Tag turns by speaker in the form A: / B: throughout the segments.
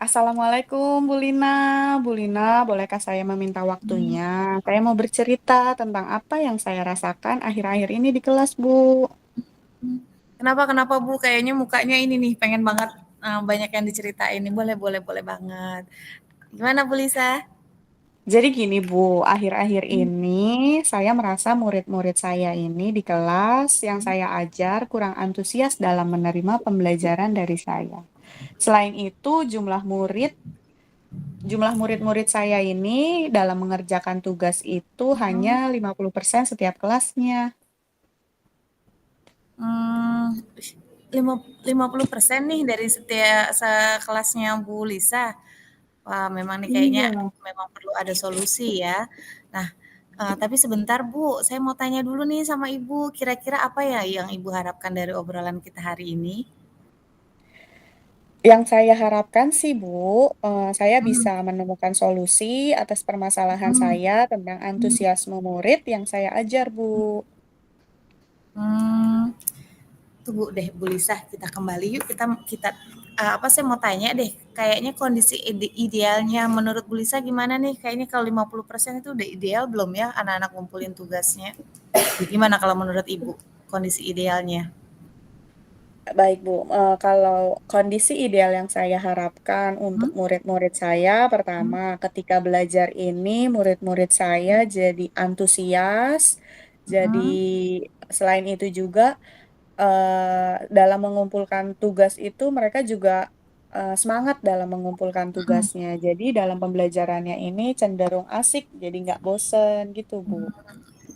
A: Assalamualaikum Bu Lina. Bu Lina, bolehkah saya meminta waktunya? Saya mau bercerita tentang apa yang saya rasakan akhir-akhir ini di kelas, Bu.
B: Kenapa kenapa Bu? Kayaknya mukanya ini nih pengen banget banyak yang diceritain nih. Boleh boleh boleh banget. Gimana Bu Lisa?
A: Jadi gini, Bu, akhir-akhir ini saya merasa murid-murid saya ini di kelas yang saya ajar kurang antusias dalam menerima pembelajaran dari saya. Selain itu, jumlah murid-murid saya ini dalam mengerjakan tugas itu hanya 50% setiap kelasnya.
B: Hmm, lima 50% nih dari setiap sekelasnya Bu Lisa. Wah, memang nih kayaknya
A: Iya.
B: memang perlu ada solusi ya. Nah, tapi sebentar Bu, saya mau tanya dulu nih sama Ibu, kira-kira apa ya yang Ibu harapkan dari obrolan kita hari ini?
A: Yang saya harapkan sih, Bu, saya
B: Mhm,
A: bisa menemukan solusi atas permasalahan
B: mhm,
A: saya tentang
B: mhm.
A: antusiasme murid yang saya ajar, Bu.
B: Mmm, Tunggu deh Bu Lisa, kita kembali yuk, kita kita apa, saya mau tanya deh, kayaknya kondisi idealnya menurut Bu Lisa gimana nih? Kayaknya kalau 50% itu udah ideal belum ya anak-anak ngumpulin tugasnya? Gimana kalau menurut Ibu, kondisi idealnya?
A: Baik, Bu. Kalau kondisi ideal yang saya harapkan untuk
B: Mhm,
A: murid-murid saya, pertama, ketika belajar ini, murid-murid saya jadi antusias, jadi
B: mhm,
A: selain itu juga dalam mengumpulkan tugas itu mereka juga semangat dalam mengumpulkan
B: mhm.
A: tugasnya. Jadi dalam pembelajarannya ini cenderung asik, jadi nggak bosen gitu, Bu.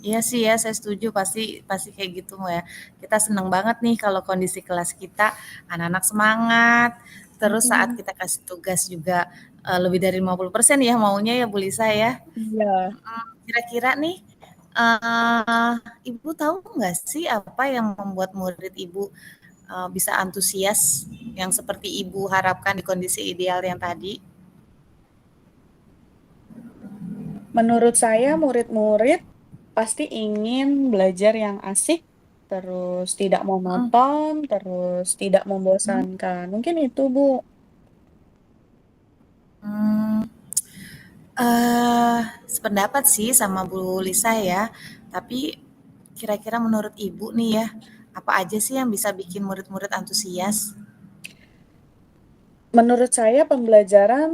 B: Iya sih ya, saya setuju pasti pasti kayak gitu ya. Kita seneng banget nih kalau kondisi kelas kita anak-anak semangat, terus saat
A: Mm-mm.
B: kita kasih tugas juga lebih dari 50% ya maunya ya Bu Lisa ya.
A: Iya,
B: Kira-kira nih eh, Ibu tahu nggak sih apa yang membuat murid Ibu bisa antusias yang seperti Ibu harapkan di kondisi ideal yang tadi?
A: menurut saya murid-murid pasti ingin belajar yang asik, terus tidak
B: Mm,
A: monoton, terus tidak
B: mm,
A: membosankan. Mungkin itu, Bu.
B: mm. Sependapat sih sama Bu Lisa ya, tapi kira-kira menurut Ibu nih ya, apa aja sih yang bisa bikin murid-murid antusias?
A: Menurut saya pembelajaran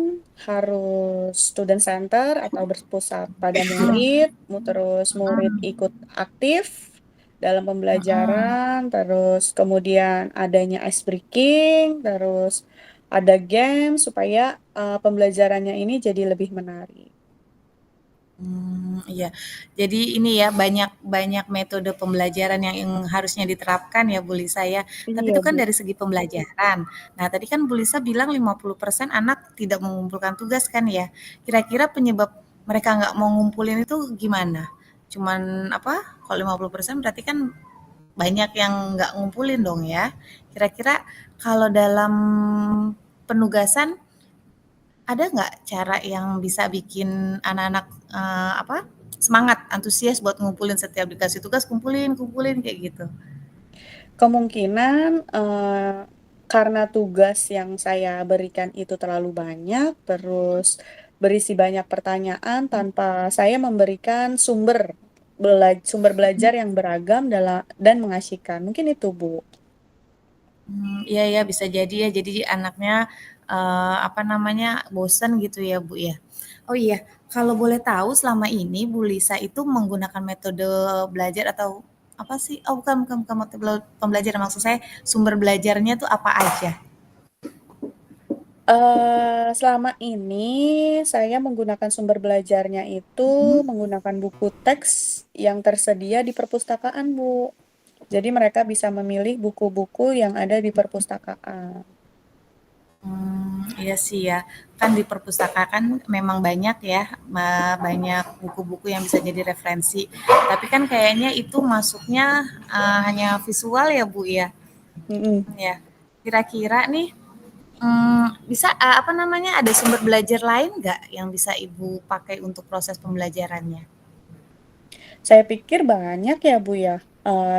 A: harus student center atau berpusat pada murid, terus murid
B: Mhm,
A: ikut aktif dalam
B: mhm,
A: pembelajaran, terus kemudian adanya ice breaking, terus ada game supaya pembelajarannya ini jadi lebih menarik.
B: iya. Jadi ini ya banyak banyak metode pembelajaran yang harusnya diterapkan ya Bu Lisa ya. Tapi
A: Iya,
B: itu kan
A: Bu.
B: dari segi pembelajaran. Nah, tadi kan Bu Lisa bilang 50% anak tidak mengumpulkan tugas kan ya. Kira-kira penyebab mereka nggak mau ngumpulin itu gimana? Cuman apa? Kalau 50% berarti kan banyak yang nggak ngumpulin dong ya. Kira-kira kalau dalam penugasan ada nggak cara yang bisa bikin anak-anak apa semangat, antusias buat ngumpulin setiap dikasih tugas kumpulin, kumpulin kayak gitu?
A: Kemungkinan karena tugas yang saya berikan itu terlalu banyak, terus berisi banyak pertanyaan tanpa saya memberikan sumber belajar yang beragam dan mengasihkan. Mungkin itu, Bu.
B: Iya ya bisa jadi ya. Jadi anaknya apa namanya bosan gitu ya Bu ya. Oh iya, kalau boleh tahu selama ini Bu Lisa itu menggunakan metode belajar atau apa sih? Oh bukan metode pembelajaran maksud saya sumber belajarnya tuh apa aja?
A: Selama ini saya menggunakan sumber belajarnya itu menggunakan buku teks yang tersedia di perpustakaan, Bu. Jadi mereka bisa memilih buku-buku yang ada di perpustakaan.
B: Iya sih ya. Kan di perpustakaan memang banyak ya, banyak buku-buku yang bisa jadi referensi. Tapi kan kayaknya itu masuknya hanya visual ya Bu ya.
A: Mm-mm.
B: Ya. Kira-kira nih bisa apa namanya ada sumber belajar lain nggak yang bisa Ibu pakai untuk proses pembelajarannya?
A: Saya pikir banyak ya Bu ya,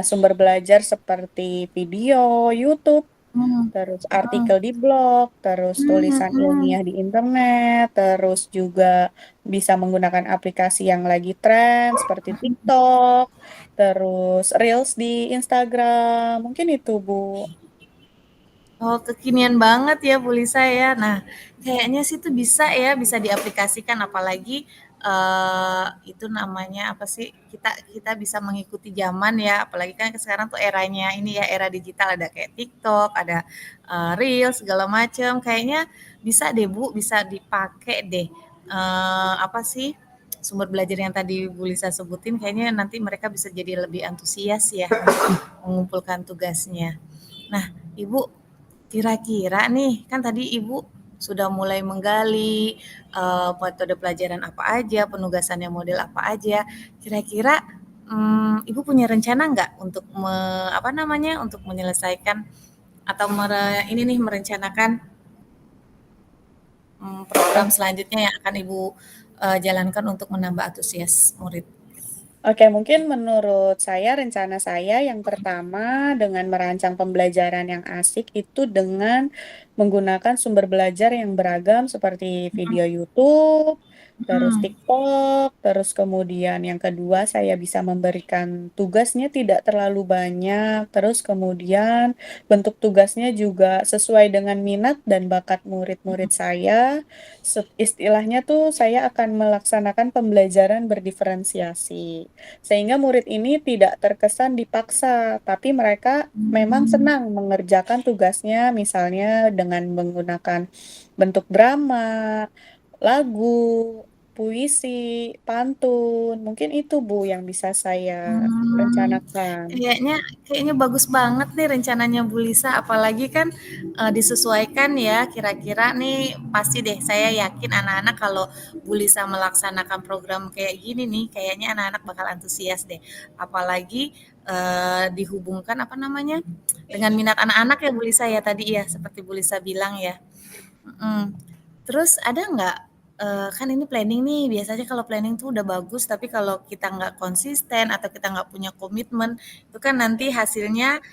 A: sumber belajar seperti video, YouTube,
B: Hmm.
A: terus
B: Hmm.
A: artikel di blog, terus
B: Hmm.
A: tulisan
B: Hmm.
A: ilmiah di internet, terus juga bisa menggunakan aplikasi yang lagi tren seperti TikTok, terus Reels di Instagram. Mungkin itu Bu.
B: Oh, kekinian banget ya Bu Lisa ya. Nah, kayaknya sih itu bisa ya, bisa diaplikasikan apalagi itu namanya apa sih? Kita bisa mengikuti zaman ya, apalagi kan sekarang tuh eranya ini ya, era digital ada kayak TikTok, ada Reels segala macam. Kayaknya bisa deh Bu, bisa dipakai deh. Apa sih? Sumber belajar yang tadi Bu Lisa sebutin kayaknya nanti mereka bisa jadi lebih antusias ya mengumpulkan tugasnya. Nah, Ibu, kira-kira nih, kan tadi Ibu sudah mulai menggali metode pelajaran apa aja, penugasannya model apa aja. Kira-kira Ibu punya rencana nggak untuk apa namanya, untuk menyelesaikan atau ini nih merencanakan program
A: Oh,
B: selanjutnya yang akan Ibu jalankan untuk menambah antusias murid?
A: oke, mungkin menurut saya rencana saya yang pertama dengan merancang pembelajaran yang asik itu dengan menggunakan sumber belajar yang beragam seperti video YouTube, terus
B: Hmm.
A: TikTok, terus kemudian yang kedua saya bisa memberikan tugasnya tidak terlalu banyak, terus kemudian bentuk tugasnya juga sesuai dengan minat dan bakat murid-murid saya. Istilahnya tuh saya akan melaksanakan pembelajaran berdiferensiasi. Sehingga murid ini tidak terkesan dipaksa, tapi mereka memang
B: Hmm.
A: senang mengerjakan tugasnya, misalnya dengan menggunakan bentuk drama, lagu, puisi, pantun. Mungkin itu Bu yang bisa saya
B: Hmm,
A: rencanakan.
B: kayaknya bagus banget nih rencananya Bu Lisa, apalagi kan, disesuaikan ya kira-kira nih pasti deh saya yakin anak-anak kalau Bu Lisa melaksanakan program kayak gini nih, kayaknya anak-anak bakal antusias deh. Apalagi, dihubungkan apa namanya, dengan minat anak-anak ya Bu Lisa ya tadi ya, seperti Bu Lisa bilang ya. Mhm. Terus ada nggak, kan ini planning nih, biasanya kalau planning tuh udah bagus, tapi kalau kita nggak konsisten atau kita nggak punya komitmen, itu kan nanti hasilnya,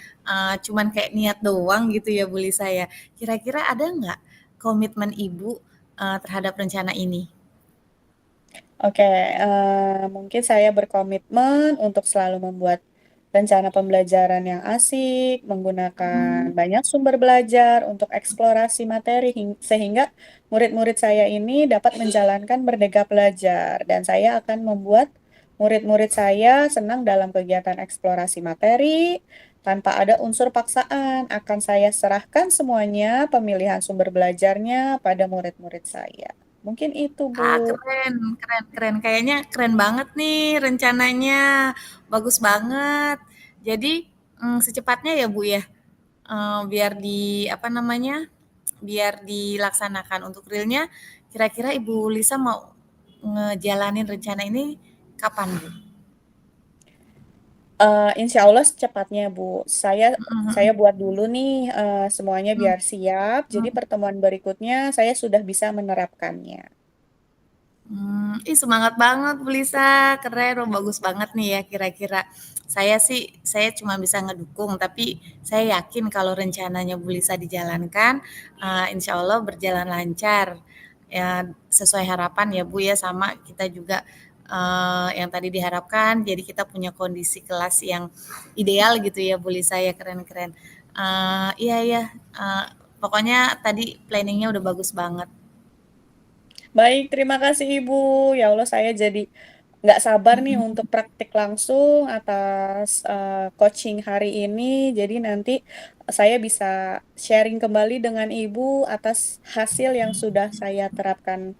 B: cuman kayak niat doang gitu ya Bu Lisa ya. Kira-kira ada nggak komitmen Ibu, terhadap rencana ini?
A: Oke, mungkin saya berkomitmen untuk selalu membuat rencana pembelajaran yang asik, menggunakan
B: Mhm.
A: banyak sumber belajar untuk eksplorasi materi, sehingga murid-murid saya ini dapat menjalankan merdeka belajar. Dan saya akan membuat murid-murid saya senang dalam kegiatan eksplorasi materi, tanpa ada unsur paksaan. Akan saya serahkan semuanya pemilihan sumber belajarnya pada murid-murid saya. Mungkin itu,
B: Ah,
A: Bu.
B: keren keren keren. Kayaknya keren banget nih rencananya, bagus banget. Jadi, secepatnya ya, Bu, ya? Biar apa namanya, biar dilaksanakan. Untuk realnya, kira-kira Ibu Lisa mau ngejalanin rencana ini kapan, Bu?
A: Insya Allah secepatnya, Bu. Saya
B: Mhm.
A: buat dulu nih semuanya
B: Mhm.
A: biar siap. Jadi
B: Mhm.
A: pertemuan berikutnya saya sudah bisa menerapkannya.
B: Ih semangat banget Bu Lisa, keren, wah bagus banget nih ya kira-kira. Saya cuma bisa ngedukung, tapi saya yakin kalau rencananya Bu Lisa dijalankan, insya Allah berjalan lancar. Ya sesuai harapan ya Bu ya, sama kita juga yang tadi diharapkan, jadi kita punya kondisi kelas yang ideal gitu ya Bu Lisa ya, keren-keren. Iya ya, pokoknya tadi planningnya udah bagus banget.
A: Baik, terima kasih Ibu. Ya Allah, saya jadi nggak sabar nih untuk praktik langsung atas coaching hari ini. Jadi nanti saya bisa sharing kembali dengan Ibu atas hasil yang sudah saya terapkan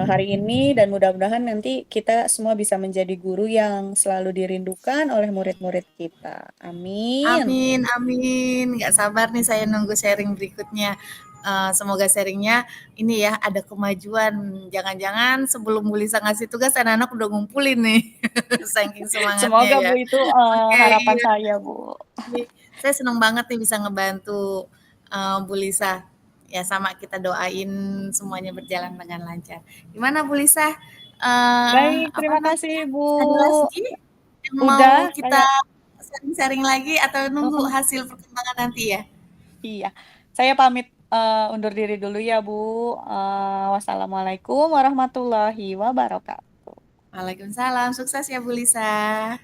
A: hari ini dan mudah-mudahan nanti kita semua bisa menjadi guru yang selalu dirindukan oleh murid-murid kita. Amin.
B: Amin amin, nggak sabar nih saya nunggu sharing berikutnya. Semoga sharing-nya ini ya ada kemajuan. Jangan-jangan sebelum Bu Lisa ngasih tugas anak-anak udah ngumpulin nih, saking semangatnya
A: Semoga
B: ya.
A: Bu itu
B: Oke,
A: harapan
B: iya.
A: saya Bu.
B: Saya senang banget nih bisa ngebantu Bu Lisa. Ya sama kita doain semuanya berjalan dengan lancar. Gimana Bu Lisa?
A: Baik,
B: Apa
A: terima kasih
B: namanya?
A: Bu.
B: Ada lagi yang mau
A: Udah
B: kita
A: saya
B: sharing-sharing lagi atau nunggu
A: uh,
B: hasil perkembangan nanti ya?
A: iya. Saya pamit undur diri dulu ya Bu. Wassalamualaikum warahmatullahi wabarakatuh.
B: Waalaikumsalam. Sukses ya Bu Lisa.